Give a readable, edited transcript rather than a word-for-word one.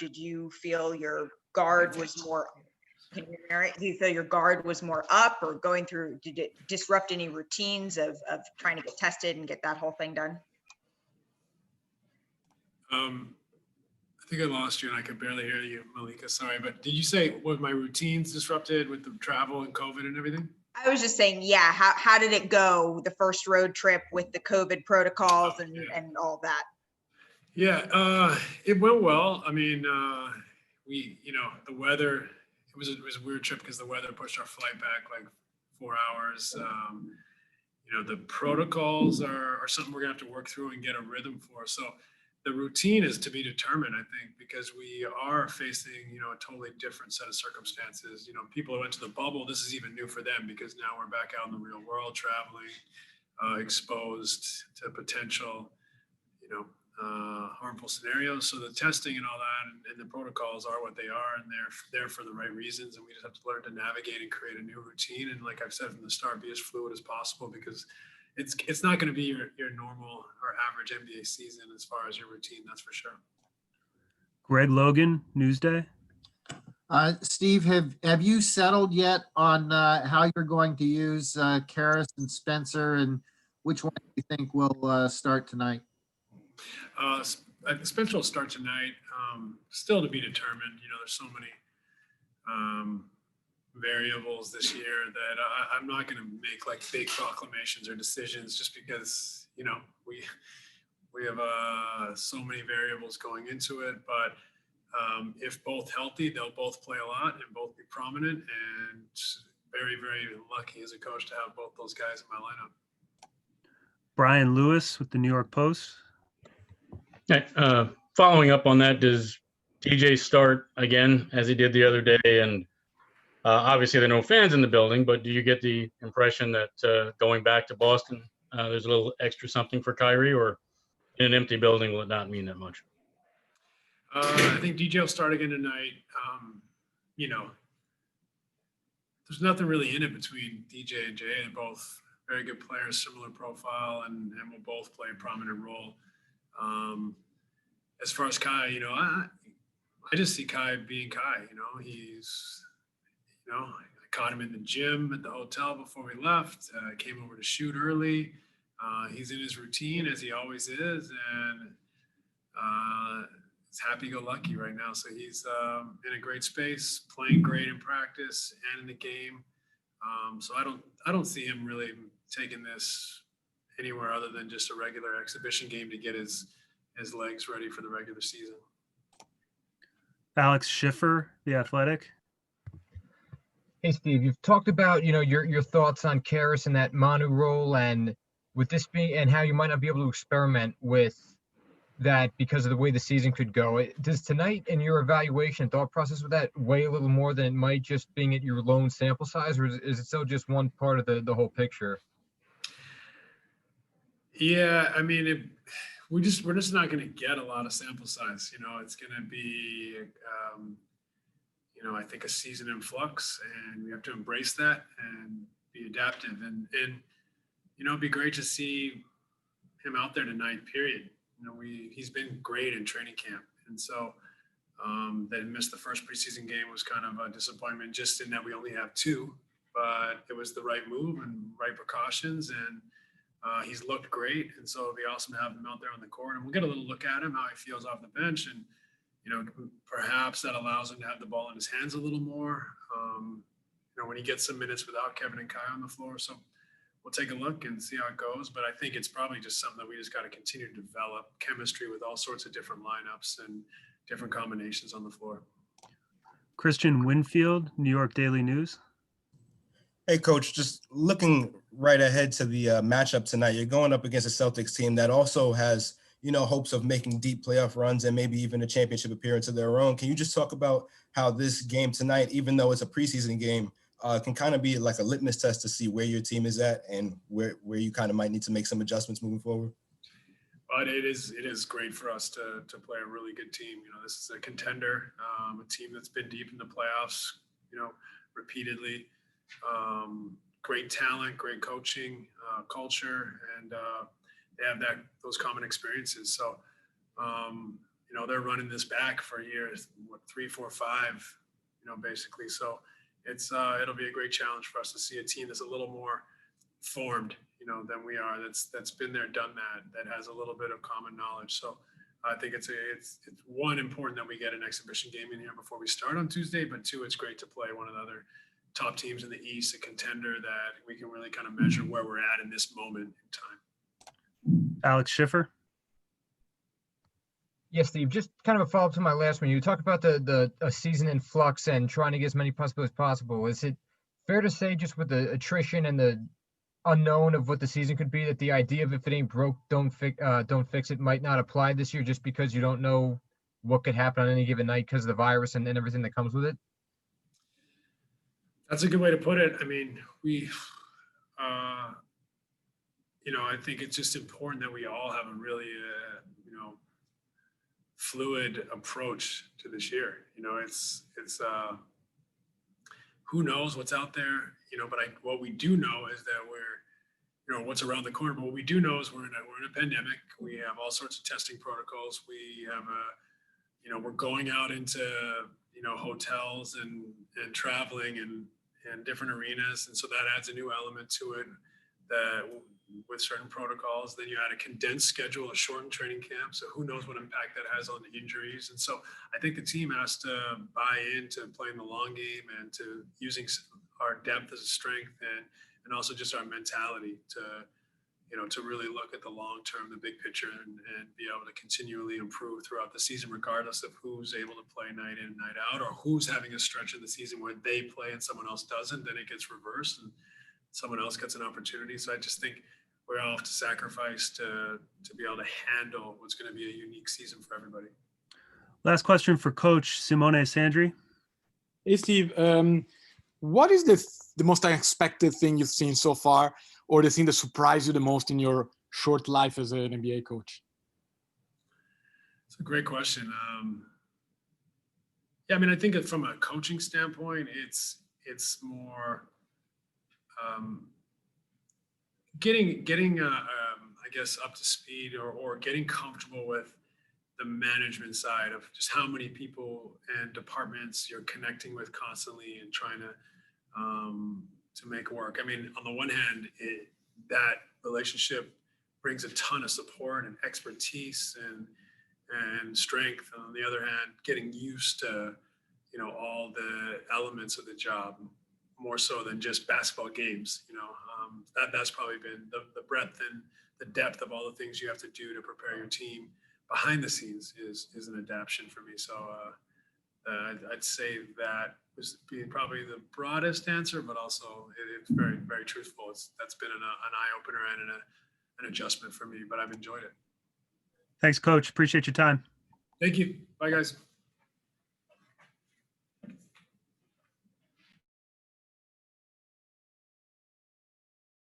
did you feel your guard was more, can you hear it? Do you feel your guard was more up or going through, did it disrupt any routines of trying to get tested and get that whole thing done? I think I lost you and I could barely hear you, Malika. Sorry, but did you say was my routines disrupted with the travel and COVID and everything? I was just saying, yeah, how did it go, the first road trip with the COVID protocols and all that? Yeah, it went well. I mean, the weather, it was a weird trip because the weather pushed our flight back like 4 hours. The protocols are something we're gonna have to work through and get a rhythm for. So the routine is to be determined, I think, because we are facing, a totally different set of circumstances. People who went to the bubble, this is even new for them because now we're back out in the real world, traveling, exposed to potential, harmful scenarios. So the testing and all that and the protocols are what they are, and they're there for the right reasons. And we just have to learn to navigate and create a new routine. And like I've said from the start, be as fluid as possible because it's not going to be your normal or average NBA season as far as your routine. That's for sure. Greg Logan, Newsday. Steve, have you settled yet on how you're going to use Karras and Spencer, and which one do you think will start tonight? Spencer will start tonight. Still to be determined. There's so many variables this year that I'm not going to make like big proclamations or decisions just because we have so many variables going into it. But if both healthy, they'll both play a lot and both be prominent. And very, very lucky as a coach to have both those guys in my lineup. Brian Lewis with the New York Post. Okay, following up on that, does DJ start again as he did the other day? And obviously there are no fans in the building, but do you get the impression that going back to Boston, there's a little extra something for Kyrie, or in an empty building will it not mean that much? I think DJ will start again tonight. There's nothing really in it between DJ and Jay. They're both very good players, similar profile, and will both play a prominent role. As far as Kai, I just see Kai being Kai. I caught him in the gym at the hotel before we left. Came over to shoot early. He's in his routine as he always is, and he's happy-go-lucky right now. So he's in a great space, playing great in practice and in the game. So I don't see him really taking this anywhere other than just a regular exhibition game to get his legs ready for the regular season. Alex Schiffer, The Athletic. Hey, Steve, you've talked about, your thoughts on Karras and that Manu role, and with this being, and how you might not be able to experiment with that because of the way the season could go. Does tonight, in your evaluation thought process with that, weigh a little more than it might just being at your lone sample size, or is it still just one part of the whole picture? Yeah, I mean, we're just not going to get a lot of sample size. It's going to be, I think a season in flux, and we have to embrace that and be adaptive. And it'd be great to see him out there tonight, period. He's been great in training camp. And so that he missed the first preseason game was kind of a disappointment, just in that we only have 2, but it was the right move and right precautions. And he's looked great, and so it'll be awesome to have him out there on the court. And we'll get a little look at him, how he feels off the bench, and perhaps that allows him to have the ball in his hands a little more. When he gets some minutes without Kevin and Kai on the floor. So we'll take a look and see how it goes. But I think it's probably just something that we just got to continue to develop chemistry with all sorts of different lineups and different combinations on the floor. Christian Winfield, New York Daily News. Hey, Coach, just looking right ahead to the matchup tonight, you're going up against a Celtics team that also has, hopes of making deep playoff runs and maybe even a championship appearance of their own. Can you just talk about how this game tonight, even though it's a preseason game, can kind of be like a litmus test to see where your team is at and where you kind of might need to make some adjustments moving forward? But it is great for us to play a really good team. This is a contender, a team that's been deep in the playoffs, repeatedly. Great talent, great coaching, culture, and they have those common experiences. So, they're running this back for years, 3, 4, 5, basically. So it'll be a great challenge for us to see a team that's a little more formed, than we are. That's been there, done that has a little bit of common knowledge. So I think it's one, important that we get an exhibition game in here before we start on Tuesday, but two, it's great to play one of the other top teams in the East, a contender that we can really kind of measure where we're at in this moment in time. Alex Schiffer. Yes, Steve, just kind of a follow-up to my last one. You talked about the season in flux and trying to get as many possible as possible. Is it fair to say, just with the attrition and the unknown of what the season could be, that the idea of if it ain't broke, don't fix it might not apply this year, just because you don't know what could happen on any given night because of the virus and everything that comes with it? That's a good way to put it. I mean, I think it's just important that we all have a really, fluid approach to this year. It's who knows what's out there, but what we do know is that we're, what's around the corner. But what we do know is we're in a pandemic. We have all sorts of testing protocols. We have we're going out into, hotels and traveling and different arenas. And so that adds a new element to it, that with certain protocols. Then you add a condensed schedule, a shortened training camp. So who knows what impact that has on the injuries. And so I think the team has to buy into playing the long game and to using our depth as a strength and also just our mentality to really look at the long term, the big picture, and be able to continually improve throughout the season, regardless of who's able to play night in and night out, or who's having a stretch of the season where they play and someone else doesn't. Then it gets reversed and someone else gets an opportunity. So I just think we all have to sacrifice to be able to handle what's going to be a unique season for everybody. Last question for Coach Simone Sandri. Hey, Steve, what is the most unexpected thing you've seen so far, or the thing that surprised you the most in your short life as an NBA coach? It's a great question. I mean, I think from a coaching standpoint, it's more getting I guess up to speed or getting comfortable with the management side of just how many people and departments you're connecting with constantly and trying to make work. I mean, on the one hand, that relationship brings a ton of support and expertise and strength. On the other hand, getting used to, all the elements of the job, more so than just basketball games, that's probably been the breadth and the depth of all the things you have to do to prepare your team behind the scenes is an adaptation for me. So I'd say that was being probably the broadest answer, but also it's very, very truthful. That's been an eye opener and an adjustment for me, but I've enjoyed it. Thanks, Coach. Appreciate your time. Thank you. Bye, guys.